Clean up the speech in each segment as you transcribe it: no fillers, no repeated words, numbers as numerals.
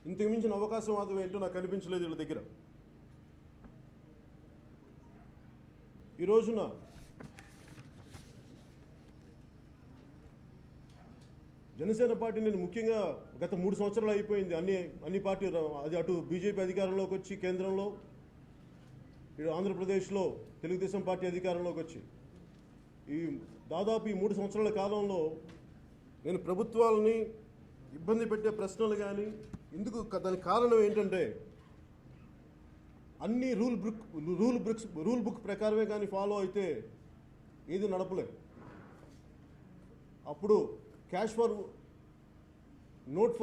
ఇంతకు మించిన అవకాశవాదం ఏంటో నాకు కనిపించలేదు వీళ్ళ దగ్గర. ఈ రోజున జనసేన పార్టీ నేను ముఖ్యంగా గత 3 సంవత్సరాలు అయిపోయింది. అన్ని పార్టీలు అది అటు బీజేపీ అధికారంలోకి వచ్చి కేంద్రంలో, ఇటు ఆంధ్రప్రదేశ్లో తెలుగుదేశం పార్టీ అధికారంలోకి వచ్చి దాదాపు ఈ 3 సంవత్సరాల కాలంలో నేను ప్రభుత్వాలని ఇబ్బంది పెట్టే ప్రశ్నలు కానీ ఎందుకు దానికి కారణం ఏంటంటే అన్ని రూల్ బుక్ ప్రకారమే కానీ ఫాలో అయితే ఏది నడపలేదు. అప్పుడు cash for note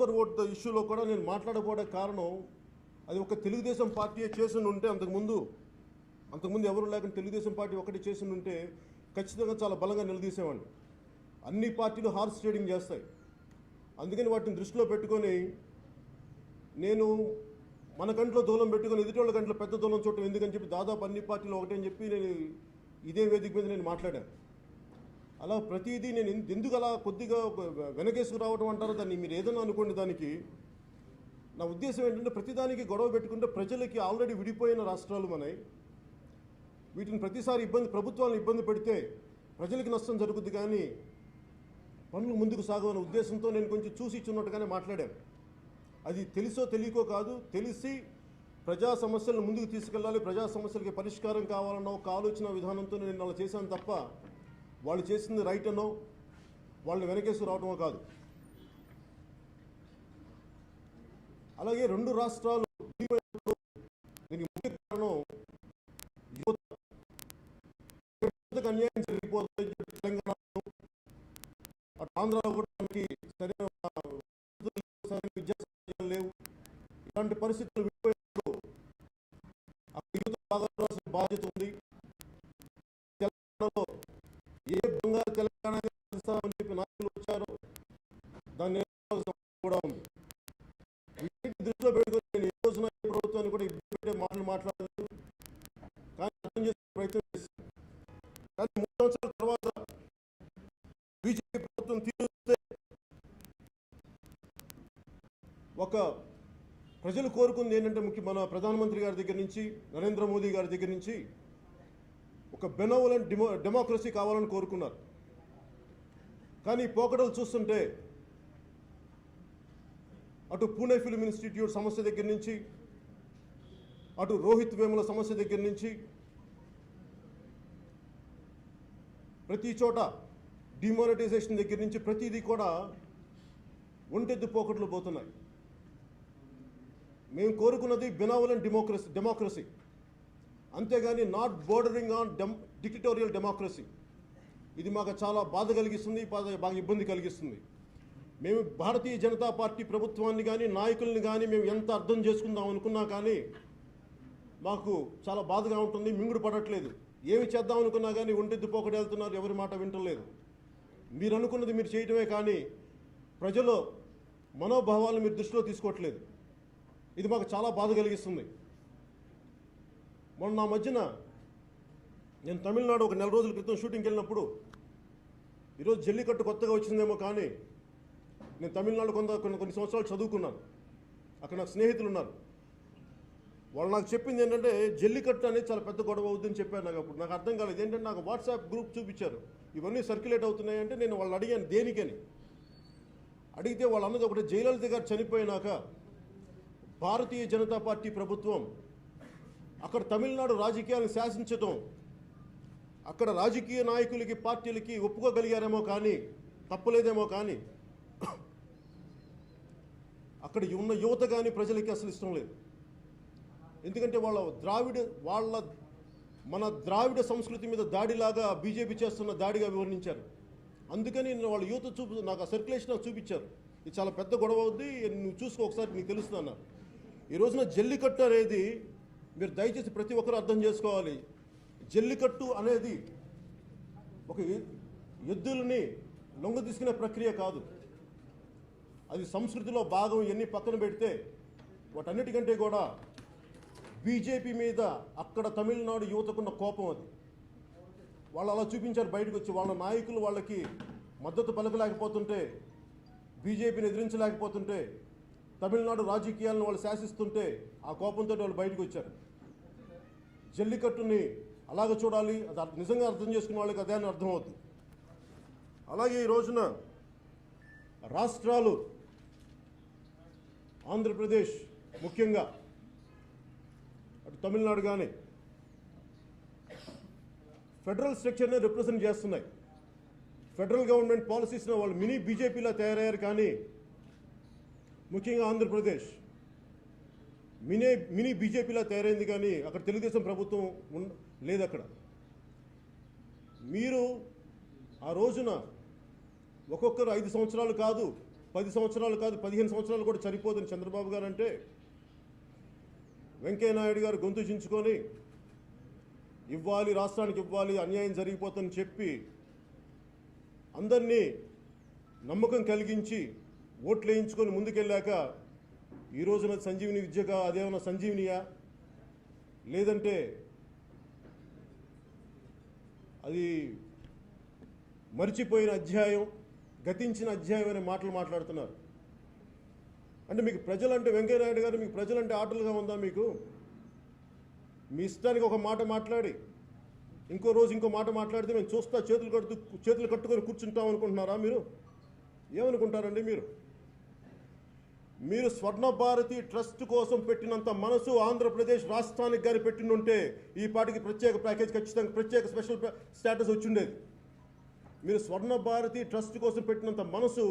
for vote ఇష్యూలో కూడా నేను మాట్లాడకపోవడానికి కారణం అది ఒక తెలుగుదేశం పార్టీ చేసి ఉంటే అంతకుముందు ఎవరు లేకుండా తెలుగుదేశం పార్టీ ఒకటి చేసి ఉంటే ఖచ్చితంగా చాలా బలంగా నిలదీసేవాడిని. అన్ని పార్టీలు హార్స్ ట్రేడింగ్ చేస్తాయి. అందుకని వాటిని దృష్టిలో పెట్టుకొని నేను మన కంట్లో దూలం పెట్టుకొని ఎదుటి కంట్లో పెద్ద దూలం చూడటం ఎందుకని చెప్పి దాదాపు అన్ని పార్టీలు ఒకటే అని చెప్పి నేను ఇదే వేదిక మీద నేను మాట్లాడాను. అలా ప్రతిదీ నేను ఎందుకు అలా కొద్దిగా వెనకేసుకు రావడం అంటారో దాన్ని మీరు ఏదైనా అనుకోండి. దానికి నా ఉద్దేశం ఏంటంటే ప్రతిదానికి గొడవ పెట్టుకుంటే ప్రజలకి ఆల్రెడీ విడిపోయిన రాష్ట్రాలు మనవి. వీటిని ప్రతిసారి ప్రభుత్వాలను ఇబ్బంది పెడితే ప్రజలకి నష్టం జరుగుద్ది కానీ పనులు ముందుకు సాగవనే ఉద్దేశంతో నేను కొంచెం చూసి ఇచ్చున్నట్టుగానే మాట్లాడాను. అది తెలుసో తెలియకో కాదు, తెలిసి ప్రజా సమస్యలను ముందుకు తీసుకెళ్ళాలి, ప్రజా సమస్యలకి పరిష్కారం కావాలన్న ఒక ఆలోచన విధానంతో నేను అలా చేశాను తప్ప వాళ్ళు చేసింది రైట్ అనో వాళ్ళని వెనకేసి రావటమో కాదు. అలాగే 2 రాష్ట్రాలు దీనికి ముఖ్య కారణం యువతకు అన్యాయం జరిగిపోతుంది. తెలంగాణలో అటు ఆంధ్రాలో కూడా మనకి సరైన విద్యా లేవు. ఇలాంటి పరిస్థితులు విడిపోయినప్పుడు యువత బాగా బాధ్యత ఉంది. తెలంగాణలో ఏ విధంగా తెలంగాణ అని చెప్పి నాయకులు వచ్చారో దాన్ని కూడా ఉంది. వీటిని దృష్టిలో పెట్టుకొని నేను ఏ రోజున ప్రభుత్వాన్ని కూడా ఇబ్బంది పెట్టే మాటలు మాట్లాడలేదు, కానీ అర్థం చేసే ప్రయత్నం చేస్తాను. కానీ 3 సంవత్సరాల తర్వాత బీజేపీ ప్రభుత్వం తీరుస్తే ఒక ప్రజలు కోరుకుంది ఏంటంటే మన ప్రధానమంత్రి గారి దగ్గర నుంచి నరేంద్ర మోదీ గారి దగ్గర నుంచి ఒక బెనోవలెంట్ డెమోక్రసీ కావాలని కోరుకున్నారు. కానీ పోకడలు చూస్తుంటే అటు పూణే ఫిల్మ్ ఇన్స్టిట్యూట్ సమస్య దగ్గర నుంచి, అటు రోహిత్ వేముల సమస్య దగ్గర నుంచి ప్రతి చోట డిమానిటైజేషన్ దగ్గర నుంచి ప్రతిదీ కూడా ఒంటెద్దు పోకట్లు పోతున్నాయి. మేము కోరుకున్నది బెనోవలెంట్ డెమోక్రసీ, అంతేగాని not bordering on dictatorial democracy. ఇది మాకు చాలా బాధ కలిగిస్తుంది, బాగా ఇబ్బంది కలిగిస్తుంది. మేము భారతీయ జనతా పార్టీ ప్రభుత్వాన్ని కానీ నాయకుల్ని కానీ మేము ఎంత అర్థం చేసుకుందాం అనుకున్నా కానీ మాకు చాలా బాధగా ఉంటుంది. మింగుడు పడట్లేదు. ఏమి చేద్దాం అనుకున్నా కానీ ఒంటెద్దు పోకడి వెళ్తున్నారు, ఎవరి మాట వింటలేదు. మీరు అనుకున్నది మీరు చేయటమే కానీ ప్రజల మనోభావాలను మీరు దృష్టిలో తీసుకోవట్లేదు. ఇది మాకు చాలా బాధ కలిగిస్తుంది. మొన్న నా మధ్యన నేను తమిళనాడు ఒక 4 రోజుల క్రితం షూటింగ్కి వెళ్ళినప్పుడు, ఈరోజు జల్లికట్టు కొత్తగా వచ్చిందేమో కానీ నేను తమిళనాడు కొన్ని సంవత్సరాలు చదువుకున్నాను. అక్కడ నాకు స్నేహితులు ఉన్నారు. వాళ్ళు నాకు చెప్పింది ఏంటంటే జల్లికట్టు అనేది చాలా పెద్ద గొడవ అవుతుందని చెప్పారు. నాకు అప్పుడు నాకు అర్థం కాలేదు. ఏంటంటే నాకు వాట్సాప్ గ్రూప్ చూపించారు, ఇవన్నీ సర్క్యులేట్ అవుతున్నాయి అంటే నేను వాళ్ళు అడిగాను దేనికని. అడిగితే వాళ్ళు అన్నది ఒకటి, జయలలిత గారు చనిపోయినాక భారతీయ జనతా పార్టీ ప్రభుత్వం అక్కడ తమిళనాడు రాజకీయాలను శాసించటం, అక్కడ రాజకీయ నాయకులకి పార్టీలకి ఒప్పుకోగలిగారేమో కానీ తప్పలేదేమో కానీ అక్కడ ఉన్న యువత కానీ ప్రజలకి అసలు ఇష్టం లేదు. ఎందుకంటే మన ద్రావిడ సంస్కృతి మీద దాడిలాగా బీజేపీ చేస్తున్న దాడిగా వివరించారు. అందుకని వాళ్ళ యువత నాకు ఆ సర్క్యులేషన్ చూపించారు. ఇది చాలా పెద్ద గొడవ అవుద్ది, నువ్వు చూసుకో ఒకసారి నీకు తెలుస్తుంది అన్నారు. ఈ రోజున జల్లికట్టు అనేది మీరు దయచేసి ప్రతి ఒక్కరూ అర్థం చేసుకోవాలి. జల్లికట్టు అనేది ఒక ఎద్దులని లొంగ తీసుకునే ప్రక్రియ కాదు. అది సంస్కృతిలో భాగం. ఇవన్నీ పక్కన పెడితే వాటన్నిటికంటే కూడా బీజేపీ మీద అక్కడ తమిళనాడు యువతకున్న కోపం అది. వాళ్ళు అలా చూపించారు బయటకు వచ్చి. వాళ్ళ నాయకులు వాళ్ళకి మద్దతు పలకలేకపోతుంటే బీజేపీని ఎదిరించలేకపోతుంటే, తమిళనాడు రాజకీయాలను వాళ్ళు శాసిస్తుంటే ఆ కోపంతో వాళ్ళు బయటకు వచ్చారు. జల్లికట్టుని అలాగ చూడాలి, అది నిజంగా అర్థం చేసుకునే వాళ్ళకి అదే అని అర్థమవుతుంది. అలాగే ఈ రోజున రాష్ట్రాలు, ఆంధ్రప్రదేశ్ ముఖ్యంగా, అటు తమిళనాడు కానీ ఫెడరల్ స్ట్రక్చర్ని రిప్రజెంట్ చేస్తున్నాయి. ఫెడరల్ గవర్నమెంట్ పాలసీస్ని వాళ్ళు మినీ బీజేపీలా తయారయ్యారు. కానీ ముఖ్యంగా ఆంధ్రప్రదేశ్ మినీ బీజేపీలా తయారైంది. కానీ అక్కడ తెలుగుదేశం ప్రభుత్వం లేదు. అక్కడ మీరు ఆ రోజున ఒక్కొక్కరు 5 సంవత్సరాలు కాదు, 10 సంవత్సరాలు కాదు, 15 సంవత్సరాలు కూడా సరిపోదని చంద్రబాబు గారు అంటే, వెంకయ్యనాయుడు గారు గొంతు చించుకొని ఇవ్వాలి, రాష్ట్రానికి ఇవ్వాలి, అన్యాయం జరిగిపోతుందని చెప్పి అందరినీ నమ్మకం కలిగించి ఓట్లు వేయించుకొని ముందుకెళ్ళాక ఈ రోజున సంజీవిని విద్యగా అదేమన్నా సంజీవినియా, లేదంటే అది మర్చిపోయిన అధ్యాయం, గతించిన అధ్యాయం అనే మాటలు మాట్లాడుతున్నారు. అంటే మీకు ప్రజలంటే, వెంకయ్యనాయుడు గారు, మీకు ప్రజలంటే ఆటలుగా ఉందా? మీకు మీ ఇష్టానికి ఒక మాట మాట్లాడి ఇంకో రోజు ఇంకో మాట మాట్లాడితే మేము చూస్తా చేతులు కట్టుకొని కూర్చుంటాం అనుకుంటున్నారా? మీరు ఏమనుకుంటారండి? మీరు స్వర్ణ భారతి ట్రస్ట్ కోసం పెట్టినంత మనసు ఆంధ్రప్రదేశ్ రాష్ట్రానికి గారి పెట్టినుంటే ఈ పాటికి ప్రత్యేక ప్యాకేజ్, ఖచ్చితంగా ప్రత్యేక స్పెషల్ స్టేటస్ వచ్చిండేది. మీరు స్వర్ణ భారతి ట్రస్ట్ కోసం పెట్టినంత మనసు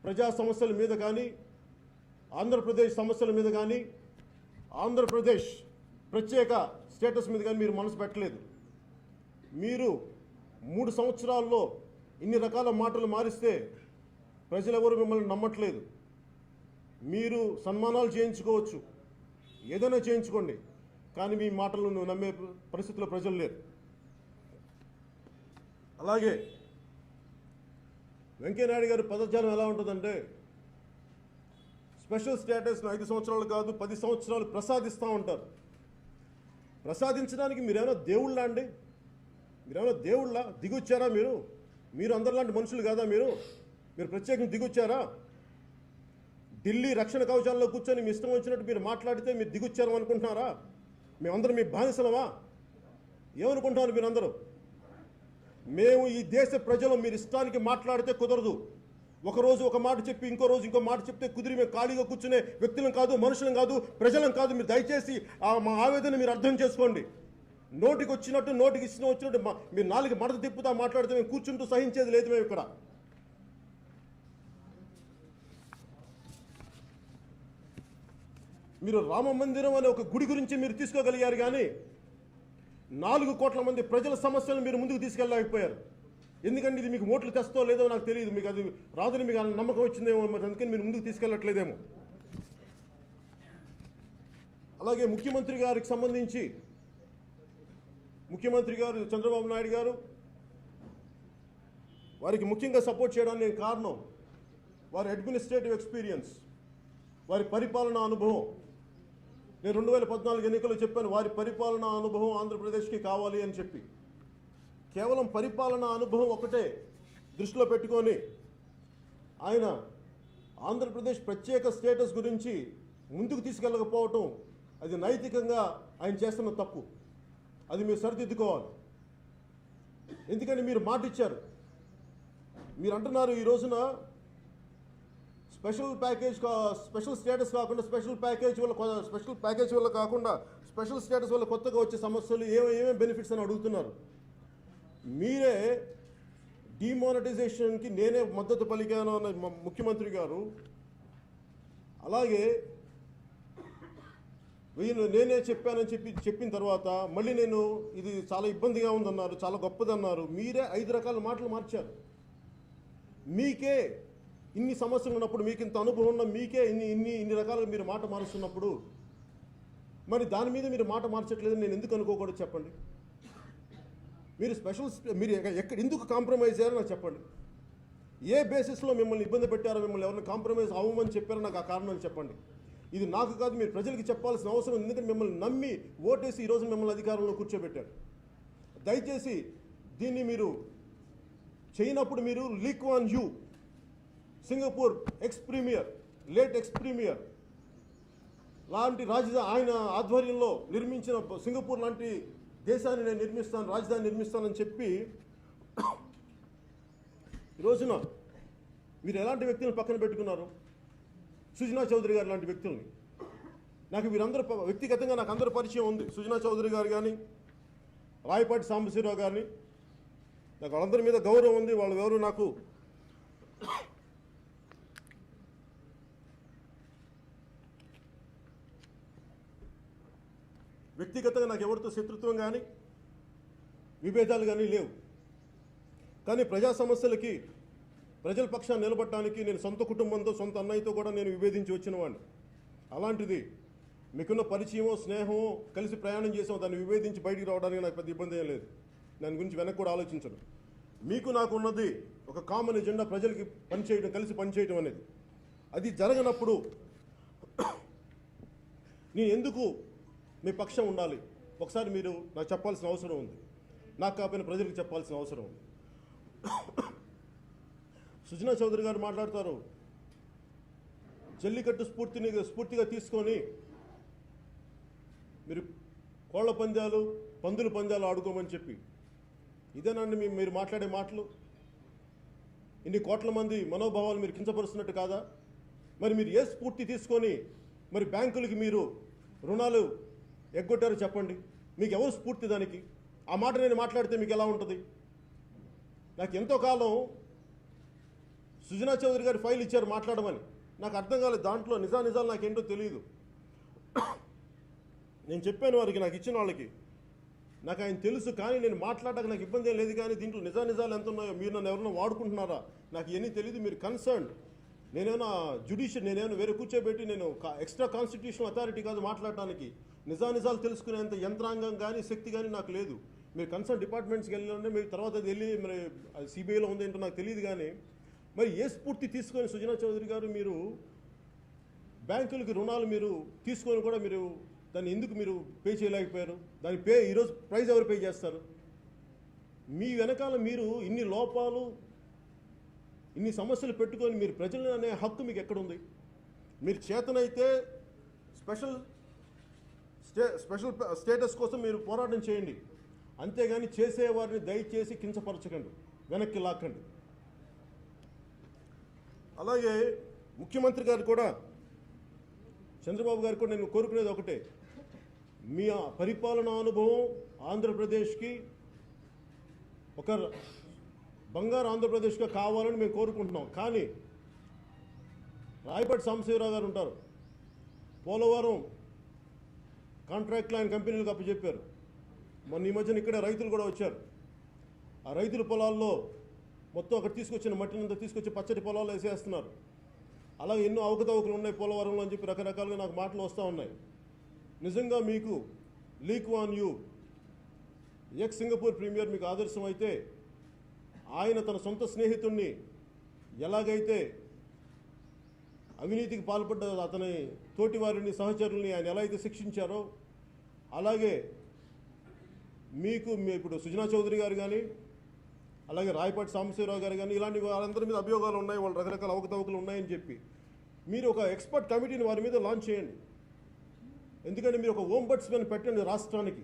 ప్రజా సమస్యల మీద కానీ, ఆంధ్రప్రదేశ్ సమస్యల మీద కానీ, ఆంధ్రప్రదేశ్ ప్రత్యేక స్టేటస్ మీద కానీ మీరు మనసు పెట్టలేదు. మీరు 3 సంవత్సరాల్లో ఇన్ని రకాల మాటలు మారిస్తే ప్రజలెవరూ మిమ్మల్ని నమ్మట్లేదు. మీరు సన్మానాలు చేయించుకోవచ్చు, ఏదైనా చేయించుకోండి, కానీ మీ మాటలను నమ్మే పరిస్థితిలో ప్రజలు లేరు. అలాగే వెంకయ్యనాయుడు గారి పదజాలం ఎలా ఉంటుందంటే, స్పెషల్ స్టేటస్ను 5 సంవత్సరాలు కాదు 10 సంవత్సరాలు ప్రసాదిస్తూ ఉంటారు. ప్రసాదించడానికి మీరేమైనా దేవుళ్ళ అండి? మీరేమైనా దేవుళ్ళ దిగొచ్చారా? మీరు అందరిలాంటి మనుషులు కాదా? మీరు ప్రత్యేకంగా దిగొచ్చారా? ఢిల్లీ రక్షణ కవచాల్లో కూర్చొని మీ ఇష్టం వచ్చినట్టు మీరు మాట్లాడితే మీరు దిగొచ్చారు అనుకుంటున్నారా? మేమందరం మీ బానిసలమా? ఏమనుకుంటున్నారు మీరందరూ? మేము ఈ దేశ ప్రజలు మీరు ఇష్టానికి మాట్లాడితే కుదరదు. ఒకరోజు ఒక మాట చెప్పి ఇంకో రోజు ఇంకో మాట చెప్తే కుదిరి మేము ఖాళీగా కూర్చునే వ్యక్తులం కాదు, మనుషులం కాదు, ప్రజలం కాదు. మీరు దయచేసి మా ఆవేదన మీరు అర్థం చేసుకోండి. నోటికి వచ్చినట్టు, నోటికి ఇష్టం వచ్చినట్టు మీరు నాలుగు మడత తిప్పుతా మాట్లాడితే మేము కూర్చుంటూ సహించేది లేదు. మేము ఇక్కడ మీరు రామ మందిరం అనే ఒక గుడి గురించి మీరు తీసుకోగలిగారు, కానీ 4 కోట్ల మంది ప్రజల సమస్యలను మీరు ముందుకు తీసుకెళ్ళలేకపోయారు. ఎందుకంటే ఇది మీకు ఓట్లు తెస్తో లేదో నాకు తెలియదు, మీకు అది రాదని మీకు నమ్మకం వచ్చిందేమో, మరి అందుకని మీరు ముందుకు తీసుకెళ్ళట్లేదేమో. అలాగే ముఖ్యమంత్రి గారికి సంబంధించి, ముఖ్యమంత్రి గారు చంద్రబాబు నాయుడు గారు, వారికి ముఖ్యంగా సపోర్ట్ చేయడానికి నేను కారణం వారి అడ్మినిస్ట్రేటివ్ ఎక్స్పీరియన్స్, వారి పరిపాలనా అనుభవం. నేను 2014 ఎన్నికల్లో చెప్పాను, వారి పరిపాలనా అనుభవం ఆంధ్రప్రదేశ్కి కావాలి అని చెప్పి. కేవలం పరిపాలనా అనుభవం ఒకటే దృష్టిలో పెట్టుకొని ఆయన ఆంధ్రప్రదేశ్ ప్రత్యేక స్టేటస్ గురించి ముందుకు తీసుకెళ్ళకపోవటం అది నైతికంగా ఆయన చేస్తున్న తప్పు. అది మీరు సరిదిద్దుకోవాలి. ఎందుకంటే మీరు మాట ఇచ్చారు. మీరు అంటున్నారు ఈ రోజున స్పెషల్ స్టేటస్ కాకుండా స్పెషల్ ప్యాకేజ్ వల్ల కాకుండా స్పెషల్ స్టేటస్ వల్ల కొత్తగా వచ్చే సమస్యలు ఏమేమి బెనిఫిట్స్ అని అడుగుతున్నారు. మీరే డిమానిటైజేషన్కి నేనే మద్దతు పలికాను అన్న ముఖ్యమంత్రి గారు, అలాగే నేనే చెప్పానని చెప్పిన తర్వాత మళ్ళీ నేను ఇది చాలా ఇబ్బందిగా ఉందన్నారు, చాలా గొప్పదన్నారు. మీరే 5 రకాల మాటలు మార్చారు. మీకే ఇన్ని సమస్యలు ఉన్నప్పుడు, మీకు ఇంత అనుభవం ఉన్న మీకే ఇన్ని రకాలుగా మీరు మాట మారుస్తున్నప్పుడు మరి దాని మీద మీరు మాట మార్చట్లేదని నేను ఎందుకు అనుకోకూడదు చెప్పండి. మీరు ఎందుకు కాంప్రమైజ్ అయ్యారో నాకు చెప్పండి. ఏ బేసిస్లో మిమ్మల్ని ఇబ్బంది పెట్టారో, మిమ్మల్ని ఎవరిని కాంప్రమైజ్ అవ్వమని చెప్పారో నాకు ఆ కారణాలు చెప్పండి. ఇది నాకు కాదు, మీరు ప్రజలకి చెప్పాల్సిన అవసరం. ఎందుకంటే మిమ్మల్ని నమ్మి ఓటేసి ఈరోజు మిమ్మల్ని అధికారంలో కూర్చోబెట్టారు. దయచేసి దీన్ని మీరు చేయనప్పుడు మీరు Lee Kuan Yew, Singapore ex premier, late ex premier లాంటి రాజధాని ఆయన ఆధ్వర్యంలో నిర్మించిన సింగపూర్ లాంటి దేశాన్ని నేను నిర్మిస్తాను, రాజధాని నిర్మిస్తానని చెప్పి ఈ రోజున మీరు ఎలాంటి వ్యక్తులను పక్కన పెట్టుకున్నారు? సుజనా చౌదరి గారు లాంటి వ్యక్తుల్ని. నాకు వీరందరూ వ్యక్తిగతంగా నాకు అందరూ పరిచయం ఉంది. సుజనా చౌదరి గారు కానీ, రాయపాటి సాంబశివరావు గారిని, నాకు వాళ్ళందరి మీద గౌరవం ఉంది. వాళ్ళ గౌరవం నాకు వ్యక్తిగతంగా నాకు ఎవరితో శత్రుత్వం కానీ విభేదాలు కానీ లేవు. కానీ ప్రజా సమస్యలకి ప్రజల పక్షాన్ని నిలబడటానికి నేను సొంత కుటుంబంతో, సొంత అన్నయ్యతో కూడా నేను విభేదించి వచ్చిన వాడిని. అలాంటిది మీకున్న పరిచయమో, స్నేహమో, కలిసి ప్రయాణం చేసామో దాన్ని విభేదించి బయటికి రావడానికి నాకు పెద్ద ఇబ్బంది ఏం లేదు. దాని గురించి వెనక్కి కూడా ఆలోచించను. మీకు నాకు ఉన్నది ఒక కామన్ ఎజెండా, ప్రజలకి పనిచేయడం, కలిసి పనిచేయడం అనేది. అది జరగనప్పుడు నేను ఎందుకు మీ పక్షం ఉండాలి? ఒకసారి మీరు నాకు చెప్పాల్సిన అవసరం ఉంది. నాకు కాకపోయిన ప్రజలకు చెప్పాల్సిన అవసరం ఉంది. సుజనా చౌదరి గారు మాట్లాడతారు, జల్లికట్టు స్ఫూర్తిగా తీసుకొని మీరు కోళ్ల పందాలు, పందుల పందాలు ఆడుకోమని చెప్పి. ఇదేనండి మీరు మాట్లాడే మాటలు? ఇన్ని కోట్ల మంది మనోభావాలు మీరు కించపరుస్తున్నట్టు కాదా? మరి మీరు ఏ స్ఫూర్తి తీసుకొని మరి బ్యాంకులకి మీరు రుణాలు ఎగ్గొట్టారో చెప్పండి. మీకు ఎవరు స్ఫూర్తి దానికి? ఆ మాట నేను మాట్లాడితే మీకు ఎలా ఉంటుంది? నాకు ఎంతో కాలం సుజనా చౌదరి గారి ఫైల్ ఇచ్చారు మాట్లాడమని. నాకు అర్థం కాలేదు. దాంట్లో నిజాలు నాకేంటో తెలియదు. నేను చెప్పాను వారికి, నాకు ఇచ్చిన వాళ్ళకి, నాకు ఆయన తెలుసు. కానీ నేను మాట్లాడడానికి నాకు ఇబ్బంది ఏం లేదు. కానీ దీంట్లో నిజాలు ఎంత ఉన్నాయో, మీరు నన్ను ఎవరైనా వాడుకుంటున్నారా నాకు ఇవన్నీ తెలియదు. మీరు కన్సర్న్, నేనేమైనా నేనేమైనా వేరే కూర్చోబెట్టి నేను ఎక్స్ట్రా కాన్స్టిట్యూషనల్ అథారిటీ కాదు మాట్లాడటానికి. నిజాలు తెలుసుకునేంత యంత్రాంగం కానీ శక్తి కానీ నాకు లేదు. మీరు కన్సర్న్ డిపార్ట్మెంట్స్కి వెళ్ళాలంటే మీరు తర్వాత వెళ్ళి మరి సిబిఐలో ఉంది ఏంటో నాకు తెలియదు. కానీ మరి ఏ స్ఫూర్తి తీసుకొని సుజనా చౌదరి గారు మీరు బ్యాంకులకి రుణాలు మీరు తీసుకొని కూడా మీరు దాన్ని ఎందుకు మీరు పే చేయలేకపోయారు? దాని ఈరోజు ప్రైజ్ ఎవరు పే చేస్తారు? మీ వెనకాల మీరు ఇన్ని లోపాలు, ఇన్ని సమస్యలు పెట్టుకొని మీరు ప్రజలను అనే హక్కు మీకు ఎక్కడుంది? మీరు చేతనైతే స్పెషల్ స్టేటస్ కోసం మీరు పోరాటం చేయండి. అంతేగాని చేసేవారిని దయచేసి కించపరచకండి, వెనక్కి లాక్కండి. అలాగే ముఖ్యమంత్రి గారు కూడా, చంద్రబాబు గారు కూడా నేను కోరుకునేది ఒకటే, మీ పరిపాలనా అనుభవం ఆంధ్రప్రదేశ్కి ఒక బంగారు ఆంధ్రప్రదేశ్గా కావాలని మేము కోరుకుంటున్నాం. కానీ రాయపాటి సాంబశివరావు గారు ఉంటారు, పోలవరం కాంట్రాక్ట్లు ఆయన కంపెనీలకు అప్పచెప్పారు. మొన్న ఈ మధ్యన ఇక్కడే రైతులు కూడా వచ్చారు. ఆ రైతుల పొలాల్లో మొత్తం అక్కడ తీసుకొచ్చిన మట్టినంతా తీసుకొచ్చి పచ్చడి పొలాల్లో వేసేస్తున్నారు. అలాగే ఎన్నో అవకతవకలు ఉన్నాయి పోలవరంలో అని చెప్పి రకరకాలుగా నాకు మాటలు వస్తూ ఉన్నాయి. నిజంగా మీకు Lee Kuan Yew, ex Singapore premier మీకు ఆదర్శం అయితే, ఆయన తన సొంత స్నేహితుడిని ఎలాగైతే అవినీతికి పాల్పడ్డ అతని తోటివారిని, సహచరుల్ని ఆయన ఎలా అయితే శిక్షించారో, అలాగే మీకు ఇప్పుడు సుజనా చౌదరి గారు కానీ, అలాగే రాయపాటి సాంబశివరావు గారు కానీ, ఇలాంటి వాళ్ళందరి మీద అభియోగాలు ఉన్నాయి, వాళ్ళు రకరకాల అవకతవకలు ఉన్నాయని చెప్పి మీరు ఒక ఎక్స్పర్ట్ కమిటీని వారి మీద లాంచ్ చేయండి. ఎందుకంటే మీరు ఒక ఓంబడ్స్మెన్ పెట్టండి రాష్ట్రానికి.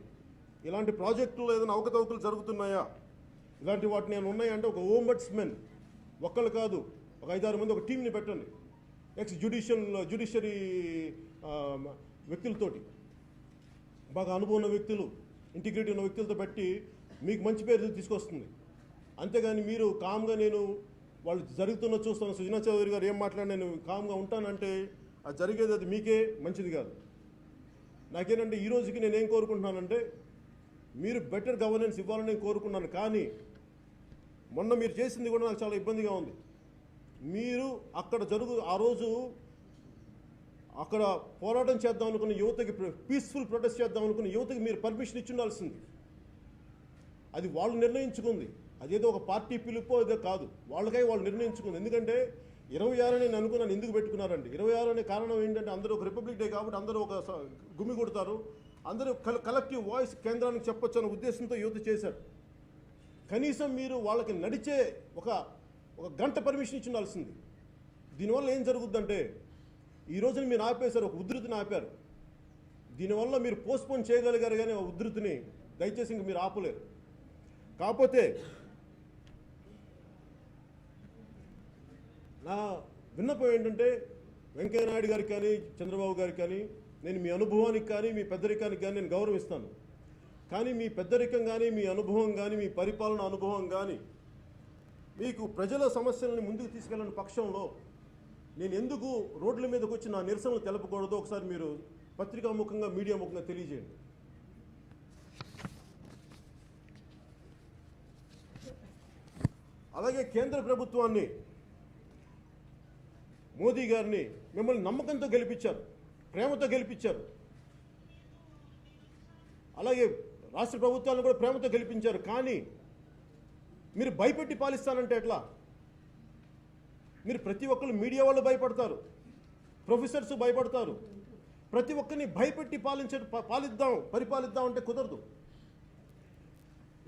ఇలాంటి ప్రాజెక్టులు ఏదైనా అవకతవకలు జరుగుతున్నాయా, ఇలాంటి వాటిని నేను ఉన్నాయంటే ఒక ఓంబడ్స్మెన్, ఒక్కళ్ళు కాదు, ఒక 5-6 మంది ఒక టీంని పెట్టండి. ఎక్స్ జ్యుడిషియరీ వ్యక్తులతోటి, బాగా అనుభవం ఉన్న వ్యక్తులు, ఇంటిగ్రిటీ ఉన్న వ్యక్తులతో పెట్టి మీకు మంచి పేరు తీసుకొస్తుంది. అంతేగాని మీరు కామ్గా నేను వాళ్ళు జరుగుతున్న చూస్తాను, సుజనా చౌదరి గారు ఏం మాట్లాడి నేను కామ్గా ఉంటానంటే అది జరిగేది అది మీకే మంచిది కాదు. నాకేంటంటే ఈ రోజుకి నేనేం కోరుకుంటున్నానంటే మీరు బెటర్ గవర్నెన్స్ ఇవ్వాలని నేను కోరుకున్నాను. కానీ మొన్న మీరు చేసింది కూడా నాకు చాలా ఇబ్బందిగా ఉంది. మీరు అక్కడ ఆ రోజు అక్కడ పోరాటం చేద్దాం అనుకున్న యువతకి, పీస్ఫుల్ ప్రొటెస్ట్ చేద్దాం అనుకున్న యువతకి మీరు పర్మిషన్ ఇచ్చి ఉండాల్సింది. అది వాళ్ళు నిర్ణయించుకుంది. అదేదో ఒక పార్టీ పిలుపో అదే కాదు, వాళ్ళకై వాళ్ళు నిర్ణయించుకుంది. ఎందుకంటే 26 నేను అనుకున్నాను. ఎందుకు పెట్టుకున్నారండి 26 అనే కారణం ఏంటంటే అందరూ ఒక రిపబ్లిక్ డే కాబట్టి అందరూ ఒక గుమి కొడతారు, అందరూ కలెక్టివ్ వాయిస్ కేంద్రానికి చెప్పొచ్చు అనే ఉద్దేశంతో యువత చేశారు. కనీసం మీరు వాళ్ళకి నడిచే ఒక గంట పర్మిషన్ ఇచ్చి ఉండాల్సింది. దీనివల్ల ఏం జరుగుద్దంటే ఈ రోజున మీరు ఆపేశారు, ఒక ఉధృతిని ఆపారు. దీనివల్ల మీరు పోస్ట్పోన్ చేయగలిగారు, కానీ ఆ ఉధృతిని దయచేసి ఇంక మీరు ఆపలేరు. కాకపోతే నా విన్నపం ఏంటంటే వెంకయ్యనాయుడు గారికి కానీ చంద్రబాబు గారికి కానీ నేను మీ అనుభవానికి కానీ మీ పెద్దరికానికి కానీ నేను గౌరవిస్తాను. కానీ మీ పెద్దరికం కానీ మీ అనుభవం కానీ మీ పరిపాలన అనుభవం కానీ మీకు ప్రజల సమస్యలను ముందుకు తీసుకెళ్ళని పక్షంలో నేను ఎందుకు రోడ్ల మీదకి వచ్చి నా నిరసనలు తెలపకూడదో ఒకసారి మీరు పత్రికాముఖంగా మీడియా ముఖంగా తెలియజేయండి. అలాగే కేంద్ర ప్రభుత్వాన్ని, మోదీ గారిని మిమ్మల్ని నమ్మకంతో గెలిపించారు, ప్రేమతో గెలిపించారు. అలాగే రాష్ట్ర ప్రభుత్వాలను కూడా ప్రేమతో గెలిపించారు. కానీ మీరు భయపెట్టి పాలిస్తానంటే ఎట్లా? మీరు ప్రతి ఒక్కరు, మీడియా వాళ్ళు భయపడతారు, ప్రొఫెసర్స్ భయపడతారు. ప్రతి ఒక్కరిని భయపెట్టి పరిపాలిద్దాం అంటే కుదరదు.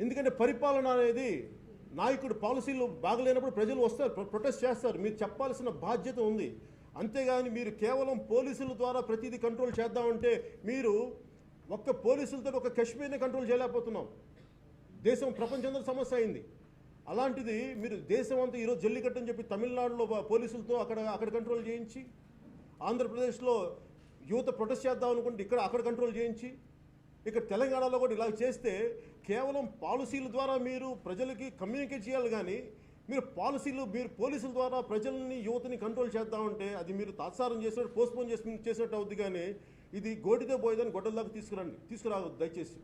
ఎందుకంటే పరిపాలన అనేది నాయకుడు పాలసీలు బాగలేనప్పుడు ప్రజలు వస్తారు, ప్రొటెస్ట్ చేస్తారు. మీరు చెప్పాల్సిన బాధ్యత ఉంది. అంతేగాని మీరు కేవలం పోలీసుల ద్వారా ప్రతిదీ కంట్రోల్ చేద్దామంటే మీరు ఒక్క పోలీసులతో ఒక కాశ్మీర్ని కంట్రోల్ చేయలేకపోతున్నాం. దేశం ప్రపంచంలో సమస్య అయింది. అలాంటిది మీరు దేశం అంతా ఈరోజు జల్లికట్టు అని చెప్పి తమిళనాడులో పోలీసులతో అక్కడ కంట్రోల్ చేయించి, ఆంధ్రప్రదేశ్లో యువత ప్రొటెస్ట్ చేద్దాం అనుకుంటే అక్కడ కంట్రోల్ చేయించి, ఇక్కడ తెలంగాణలో కూడా ఇలా చేస్తే కేవలం పాలసీల ద్వారా మీరు ప్రజలకి కమ్యూనికేట్ చేయాలి. కానీ మీరు పోలీసుల ద్వారా ప్రజల్ని, యువతని కంట్రోల్ చేద్దామంటే అది మీరు తాత్సారం చేసినట్టు, పోస్ట్పోన్ చేసినట్టు అవుద్ది. కానీ ఇది గోటితో పోయేదని గొడ్డల్లాగా తీసుకురావద్దు దయచేసి.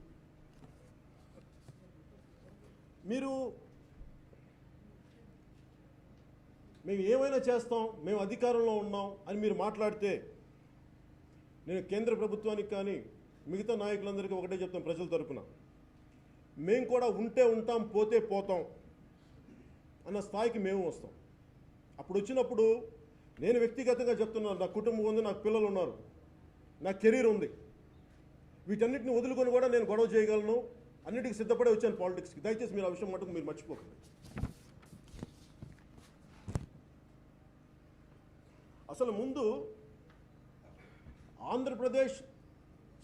మేము ఏమైనా చేస్తాం, మేము అధికారంలో ఉన్నాం అని మీరు మాట్లాడితే నేను కేంద్ర ప్రభుత్వానికి కానీ మిగతా నాయకులందరికీ ఒకటే చెప్తాం, ప్రజల తరపున మేము కూడా ఉంటే ఉంటాం, పోతే పోతాం అన్న స్థాయికి మేము వస్తాం. అప్పుడు వచ్చినప్పుడు నేను వ్యక్తిగతంగా చెప్తున్నాను, నా కుటుంబం ఉంది, నాకు పిల్లలు ఉన్నారు, నా కెరీర్ ఉంది. వీటన్నిటిని వదులుకొని కూడా నేను గొడవ చేయగలను, అన్నిటికీ సిద్ధపడే వచ్చాను పాలిటిక్స్కి. దయచేసి మీరు ఆ విషయం మటుకు మీరు మర్చిపోకండి. అసలు ముందు ఆంధ్రప్రదేశ్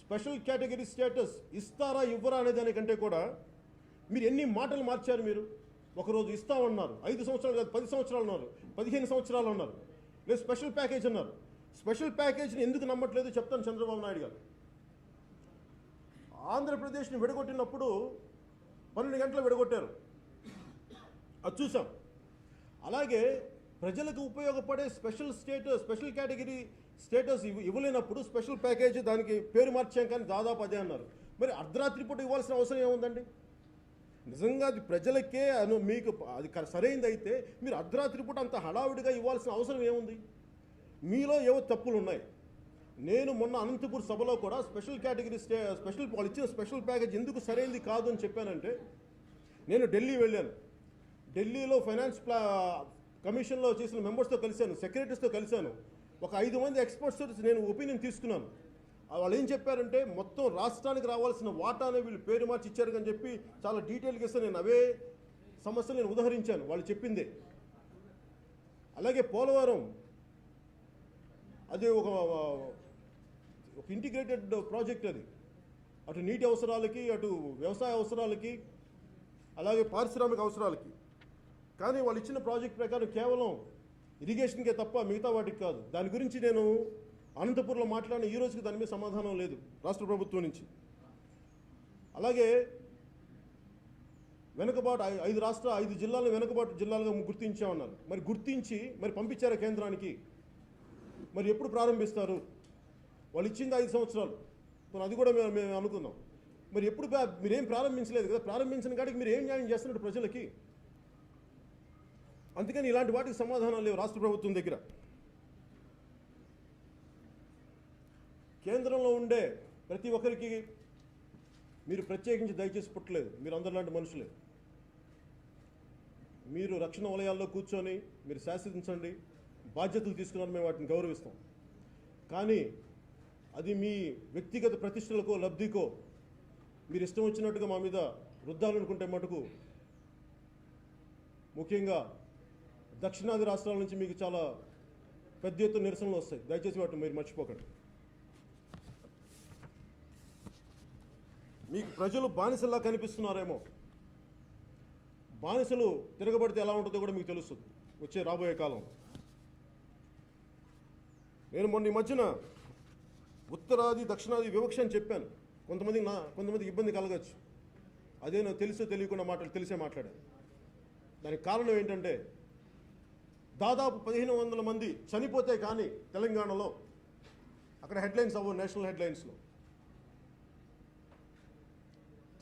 స్పెషల్ కేటగిరీ స్టేటస్ ఇస్తారా ఇవ్వరా అనే దానికంటే కూడా మీరు ఎన్ని మాటలు మార్చారు. మీరు ఒకరోజు ఇస్తామన్నారు, 5 సంవత్సరాలు కాదు 10 సంవత్సరాలు అన్నారు, 15 సంవత్సరాలు అన్నారు, లేదు స్పెషల్ ప్యాకేజ్ అన్నారు. స్పెషల్ ప్యాకేజ్ని ఎందుకు నమ్మట్లేదు చెప్తాను. చంద్రబాబు నాయుడు గారు ఆంధ్రప్రదేశ్ని విడగొట్టినప్పుడు 12 గంటలు విడగొట్టారు, అది చూసాం. అలాగే ప్రజలకు ఉపయోగపడే స్పెషల్ కేటగిరీ స్టేటస్ ఇవ్వలేనప్పుడు స్పెషల్ ప్యాకేజ్ దానికి పేరు మార్చాం, కానీ దాదాపు అదే అన్నారు. మరి అర్ధరాత్రి పూట ఇవ్వాల్సిన అవసరం ఏముందండి? నిజంగా అది ప్రజలకే మీకు అది సరైనది అయితే మీరు అర్ధరాత్రి పూట అంత హడావుడిగా ఇవ్వాల్సిన అవసరం ఏముంది? మీలో ఏవో తప్పులు ఉన్నాయి. నేను మొన్న అనంతపూర్ సభలో కూడా వాళ్ళు ఇచ్చిన స్పెషల్ ప్యాకేజ్ ఎందుకు సరైనది కాదు అని చెప్పానంటే, నేను ఢిల్లీ వెళ్ళాను. ఢిల్లీలో ఫైనాన్స్ కమిషన్లో చేసిన మెంబర్స్తో కలిశాను, సెక్రటరీస్తో కలిశాను. ఒక 5 మంది ఎక్స్పర్ట్స్ నేను ఒపీనియన్ తీసుకున్నాను. వాళ్ళు ఏం చెప్పారంటే, మొత్తం రాష్ట్రానికి రావాల్సిన వాటానే వీళ్ళు పేరు మార్చి ఇచ్చారు అని చెప్పి చాలా డీటెయిల్గా ఇస్తే నేను అవే సమస్యలు నేను ఉదహరించాను వాళ్ళు చెప్పిందే. అలాగే పోలవరం అది ఒక ఇంటిగ్రేటెడ్ ప్రాజెక్ట్. అది అటు నీటి అవసరాలకి, అటు వ్యవసాయ అవసరాలకి, అలాగే పారిశ్రామిక అవసరాలకి. కానీ వాళ్ళు ఇచ్చిన ప్రాజెక్ట్ ప్రకారం కేవలం ఇరిగేషన్కే తప్ప మిగతా వాటికి కాదు. దాని గురించి నేను అనంతపూర్లో మాట్లాడిన ఈ రోజుకి దాని మీద సమాధానం లేదు రాష్ట్ర ప్రభుత్వం నుంచి. అలాగే వెనుకబాటు 5 జిల్లాలను వెనుకబాటు జిల్లాలుగా గుర్తించామన్నారు. మరి గుర్తించి పంపించారా కేంద్రానికి? మరి ఎప్పుడు ప్రారంభిస్తారు? వాళ్ళు ఇచ్చింది 5 సంవత్సరాలు, అది కూడా మేము అనుకుందాం. మరి ఎప్పుడు మీరేం ప్రారంభించలేదు కదా. ప్రారంభించిన కాడికి మీరు ఏం న్యాయం చేస్తున్నట్టు ప్రజలకి? అందుకని ఇలాంటి వాటికి సమాధానం లేవు రాష్ట్ర ప్రభుత్వం దగ్గర. కేంద్రంలో ఉండే ప్రతి ఒక్కరికి మీరు ప్రత్యేకించి దయచేసి పుట్టలేదు. మీరు అందరిలాంటి మనుషులే. మీరు రక్షణ వలయాల్లో కూర్చొని మీరు శాసించండి, బాధ్యతలు తీసుకున్నారు, మేము వాటిని గౌరవిస్తాం. కానీ అది మీ వ్యక్తిగత ప్రతిష్టలకో లబ్ధికో మీరు ఇష్టం వచ్చినట్టుగా మా మీద రుద్దాలనుకుంటే మటుకు, ముఖ్యంగా దక్షిణాది రాష్ట్రాల నుంచి మీకు చాలా పెద్ద ఎత్తున నిరసనలు వస్తాయి. దయచేసి వాటిని మీరు మర్చిపోకండి. మీకు ప్రజలు బానిసల్లా కనిపిస్తున్నారేమో. బానిసలు తిరగబడితే ఎలా ఉంటుందో కూడా మీకు తెలుస్తుంది వచ్చే రాబోయే కాలం. నేను మొన్న ఈ మధ్యన ఉత్తరాది దక్షిణాది వివక్ష అని చెప్పాను. కొంతమందికి ఇబ్బంది కలగచ్చు. అదే నాకు తెలుసో తెలియకుండా తెలిసే మాట్లాడాను. దానికి కారణం ఏంటంటే దాదాపు 1500 మంది చనిపోతే కానీ తెలంగాణలో అక్కడ హెడ్లైన్స్ అవ్వవు. నేషనల్ హెడ్లైన్స్లో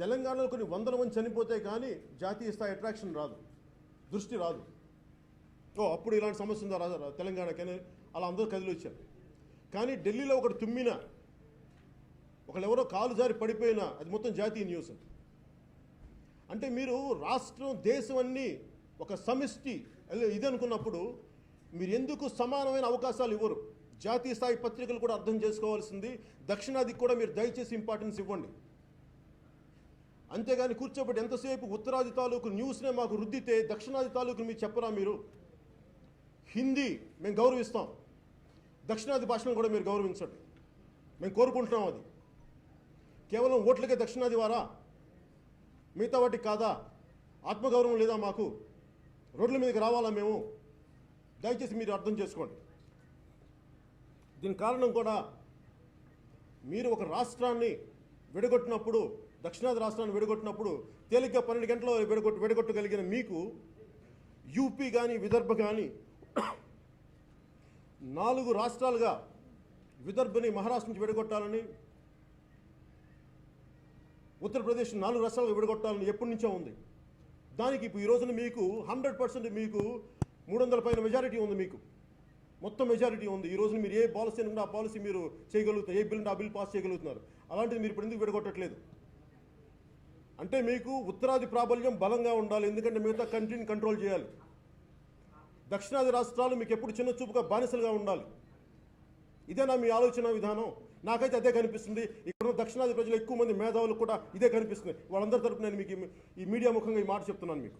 తెలంగాణలో కొన్ని 100 మంది చనిపోతే కానీ జాతీయ స్థాయి అట్రాక్షన్ రాదు, దృష్టి రాదు. అప్పుడు ఇలాంటి సమస్య ఉందా రాదా తెలంగాణకని అలా అందరూ కదిలి వచ్చారు. కానీ ఢిల్లీలో ఒకటి తుమ్మినా, ఒకళ్ళెవరో కాలు జారి పడిపోయినా అది మొత్తం జాతీయ న్యూస్. అంటే మీరు రాష్ట్రం దేశం అన్నీ ఒక సమిష్టి ఇది అనుకున్నప్పుడు మీరు ఎందుకు సమానమైన అవకాశాలు ఇవ్వరు? జాతీయ స్థాయి పత్రికలు కూడా అర్థం చేసుకోవాల్సింది. దక్షిణాదికి కూడా మీరు దయచేసి ఇంపార్టెన్స్ ఇవ్వండి. అంతేగాని కూర్చోబెట్టి ఎంతసేపు ఉత్తరాది తాలూకు న్యూస్నే మాకు రుద్దితే దక్షిణాది తాలూకు మీరు చెప్పరా? మీరు హిందీ మేము గౌరవిస్తాం, దక్షిణాది భాషను కూడా మీరు గౌరవించండి, మేము కోరుకుంటున్నాం. అది కేవలం ఓట్లకే దక్షిణాది వారా? మిగతా వాటికి కాదా? ఆత్మగౌరవం లేదా మాకు? రోడ్ల మీదకి రావాలా మేము? దయచేసి మీరు అర్థం చేసుకోండి. దీని కారణం కూడా మీరు ఒక రాష్ట్రాన్ని విడగొట్టినప్పుడు, దక్షిణాది రాష్ట్రాన్ని విడగొట్టినప్పుడు తేలిగ్గా 12 గంటల్లో విడగొట్టగలిగిన మీకు యూపీ కానీ విదర్భ కానీ 4 రాష్ట్రాలుగా విదర్భని మహారాష్ట్ర నుంచి విడగొట్టాలని, ఉత్తరప్రదేశ్ 4 రాష్ట్రాలుగా విడగొట్టాలని ఎప్పటి నుంచో ఉంది. దానికి ఇప్పుడు ఈ రోజున మీకు 100% మీకు 300 పైన మెజారిటీ ఉంది. మీకు మొత్తం మెజారిటీ ఉంది. ఈ రోజున మీరు ఏ పాలసీ అనుకుంటే ఆ పాలసీ మీరు చేయగలుగుతారు, ఏ బిల్ అంటే ఆ బిల్ పాస్ చేయగలుగుతున్నారు. అలాంటిది మీరు ఇప్పుడు ఎందుకు విడగొట్టట్లేదు? అంటే మీకు ఉత్తరాది ప్రాబల్యం బలంగా ఉండాలి, ఎందుకంటే మిగతా కంట్రీని కంట్రోల్ చేయాలి. దక్షిణాది రాష్ట్రాలు మీకు ఎప్పుడు చిన్న చూపుగా బానిసలుగా ఉండాలి. ఇదేనా మీ ఆలోచన విధానం? నాకైతే అదే కనిపిస్తుంది. ఇక్కడ దక్షిణాది ప్రజలు ఎక్కువ మంది మేధావులు కూడా ఇదే కనిపిస్తుంది. వాళ్ళందరి తరపున నేను మీకు ఈ మీడియా ముఖంగా ఈ మాట చెప్తున్నాను. మీకు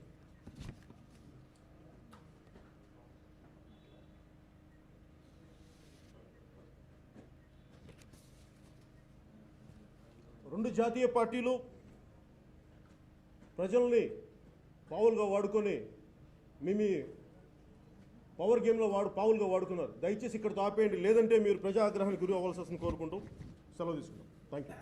రెండు జాతీయ పార్టీలు ప్రజల్ని పావులుగా వాడుకొని మీ పవర్ గేమ్లో పావులుగా వాడుకున్నారు. దయచేసి ఇక్కడితో ఆపేయండి, లేదంటే మీరు ప్రజా ఆగ్రహానికి గురి అవ్వాల్సి వస్తుంది కోరుకుంటూ సెలవు తీసుకున్నాం. Thank you.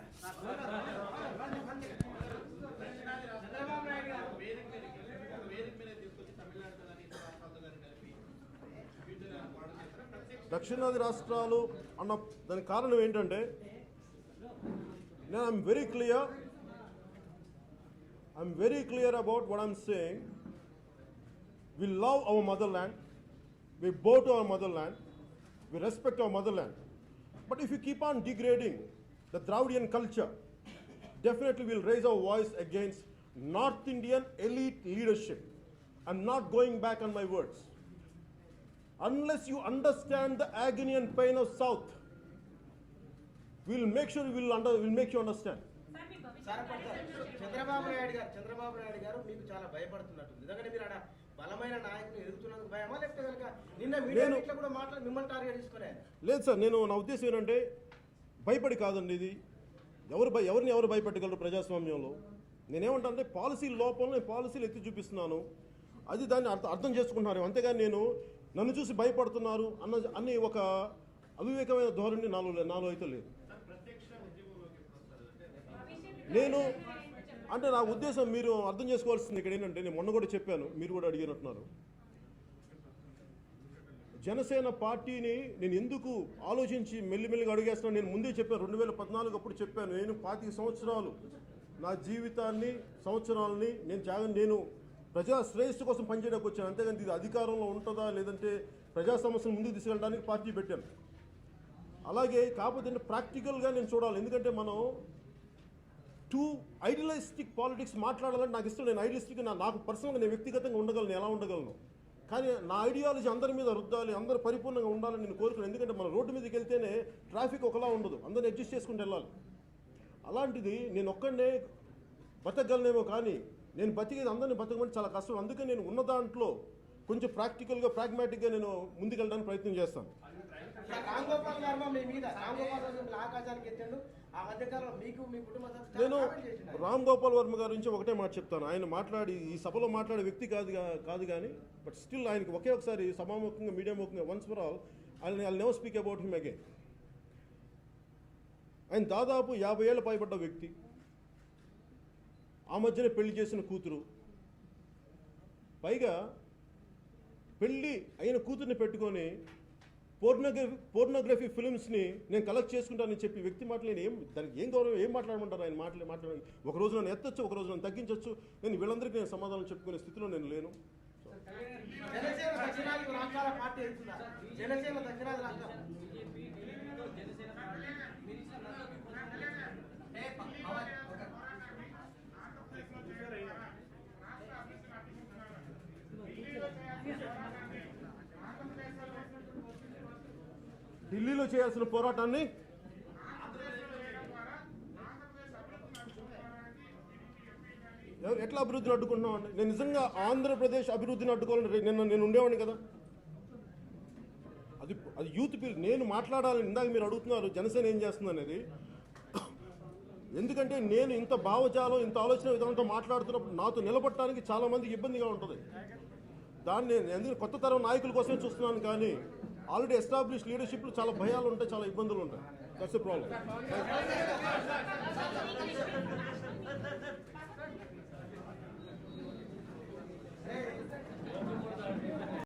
దక్షిణాది రాష్ట్రాలు అన్న దానికి కారణం ఏంటంటే I'm very clear about what I'm saying. We love our motherland, we bow to our motherland, we respect our motherland. But if you keep on degrading the Dravidian culture, definitely we'll raise our voice against North Indian elite leadership. I'm not going back on my words. Unless you understand the agony and pain of South, we'll make you understand. Chandrababu Naidu గారు మీకు చాలా భయపడుతున్నట్టుంది. ఎందుకంటే మీరు ఆడ బలమైన నాయకులు ఎదుగుతున్నందుకు భయమా, లేకపోతే కనుక నిన్న మీడియా కూడా మాట్లాడి మిమ్మల్ని టార్గెట్ తీసుకునే? లేదు సార్, నా ఉద్దేశం ఏంటంటే భయపడి కాదండి. ఇది ఎవరిని ఎవరు భయపెట్టగలరు ప్రజాస్వామ్యంలో? నేనేమంటానంటే పాలసీ లోపల నేను పాలసీలు ఎత్తి చూపిస్తున్నాను, అది దాన్ని అర్థం చేసుకుంటున్నారు. అంతేగాని నన్ను చూసి భయపడుతున్నారు అన్ని ఒక అవివేకమైన ధోరణి నాలో అయితే లేదు. నా ఉద్దేశం మీరు అర్థం చేసుకోవాల్సింది ఇక్కడ ఏంటంటే, నేను మొన్న కూడా చెప్పాను, మీరు కూడా అడిగినట్టున్నారు. జనసేన పార్టీని నేను ఎందుకు ఆలోచించి మెల్లిమెల్లిగా అడిగేస్తున్నాను. నేను ముందే చెప్పాను, 2014 అప్పుడు చెప్పాను, నేను 25 సంవత్సరాలు నా జీవితాన్ని సంవత్సరాలని నేను ప్రజా శ్రేయస్సు కోసం పనిచేయడానికి వచ్చాను. అంతేగాని ఇది అధికారంలో ఉంటుందా లేదంటే ప్రజా సమస్యను ముందుకు తీసుకెళ్ళడానికి పార్టీ పెట్టాను. అలాగే కాకపోతే ప్రాక్టికల్గా నేను చూడాలి. ఎందుకంటే మనం ఐడియలిస్టిక్ పాలిటిక్స్ మాట్లాడాలని నాకు ఇష్టం. నేను ఐడియలిస్టిక్ నాకు పర్సనల్గా నేను వ్యక్తిగతంగా ఉండగలను, ఎలా ఉండగలను. కానీ నా ఐడియాలజీ అందరి మీద రుద్దాలి, అందరూ పరిపూర్ణంగా ఉండాలని నేను కోరుకున్నాను. ఎందుకంటే మన రోడ్డు మీదకి వెళ్తేనే ట్రాఫిక్ ఒకలా ఉండదు, అందరిని అడ్జస్ట్ చేసుకుంటూ వెళ్ళాలి. అలాంటిది నేను ఒక్కడనే బతకగలనేమో, కానీ నేను బతికేది అందరినీ బతకమంటే చాలా కష్టం. అందుకే నేను ఉన్న దాంట్లో కొంచెం ప్రాక్టికల్గా ప్రాగ్మాటిక్గా నేను ముందుకెళ్ళడానికి ప్రయత్నం చేస్తాను. రామ్ గోపాల్ వర్మ మీ మీద ఆకాశానికి ఎత్తాడు. ఆ మధ్యకాలంలో మీకు మీ కుటుంబ సభ్యులు నేను కామెంట్ చేసినారు. రామ్ గోపాల్ వర్మ గారి నుంచి ఒకటే మాట చెప్తాను. ఆయన మాట్లాడి ఈ సభలో మాట్లాడే వ్యక్తి కాదు కానీ బట్ స్టిల్ ఆయనకి ఒకే ఒకసారి సభాముఖంగా మీడియా ముఖంగా once for all I never speak about him again. ఆయన దాదాపు 50 ఏళ్ళ పైబడ్డ వ్యక్తి, ఆ మధ్యనే పెళ్లి చేసిన కూతురు, పైగా పెళ్ళి అయిన కూతుర్ని పెట్టుకొని పోర్నోగ్రఫీ ఫిల్మ్స్ని నేను కలెక్ట్ చేసుకుంటానని చెప్పి వ్యక్తి మాటలు నేను దానికి ఏం గౌరవం, ఏం మాట్లాడమంటారు? ఆయన మాట్లాడి ఒక రోజు నన్ను ఎత్తచ్చు, ఒక రోజు నన్ను తగ్గించవచ్చు. నేను వీళ్ళందరికీ నేను సమాధానం చెప్పుకునే స్థితిలో నేను లేను. జనసేన దక్షిణాది రాష్ట్రాల పార్టీ అవుతుందా? జనసేన దక్షిణాది రాష్ట్రాలు ఢిల్లీలో చేయాల్సిన పోరాటాన్ని ఎట్లా అభివృద్ధిని అడ్డుకుంటున్నామండి? నేను నిజంగా ఆంధ్రప్రదేశ్ అభివృద్ధిని అడ్డుకోవాలని నేను ఉండేవాడిని కదా. అది యూత్ పిల్ నేను మాట్లాడాలని ఇందాక మీరు అడుగుతున్నారు జనసేన ఏం చేస్తుంది అనేది. ఎందుకంటే నేను ఇంత భావజాలం, ఇంత ఆలోచన విధానంతో మాట్లాడుతున్నప్పుడు నాతో నిలబడటానికి చాలా మందికి ఇబ్బందిగా ఉంటుంది. దాన్ని నేను ఎందుకంటే కొత్త తరం నాయకుల కోసమే చూస్తున్నాను, కానీ ఆల్రెడీ ఎస్టాబ్లిష్ లీడర్షిప్లో చాలా భయాలు ఉంటాయి, చాలా ఇబ్బందులు ఉంటాయి. That's a problem.